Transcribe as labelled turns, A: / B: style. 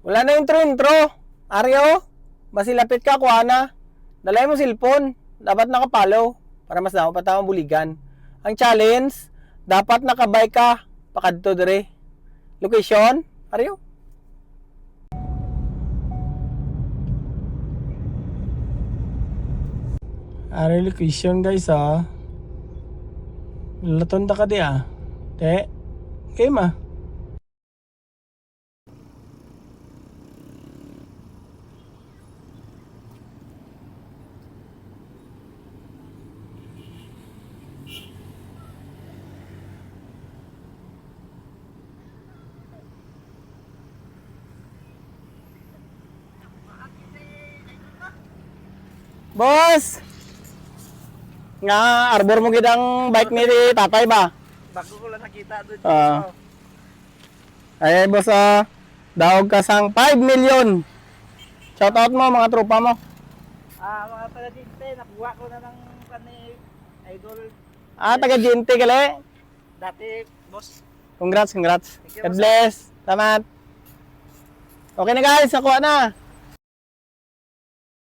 A: Wala na intro. Aryo, masilapit ka, kuha na. Dalay mo cellphone. Dapat nakapalo para mas damo pa tama buligan. Ang challenge, dapat nakabay ka pakadto dire. Location, Aryo. Aryo location guys ah. Laton ta ka di ah. Te. Okay ma. Boss! Nga, arbor mo gidang bike ni tatay ba?
B: Bago ko lang nakita doon.
A: Ay, boss, daog ka sang 5 million. Shoutout mo, mga tropa mo.
B: Mga taga-Jinte, nakuha ko na ng idol.
A: Taga Jinti gali.
B: Dati, boss.
A: Congrats.
B: Thank you,
A: God bless. Salamat. Okay na guys, nakuha na.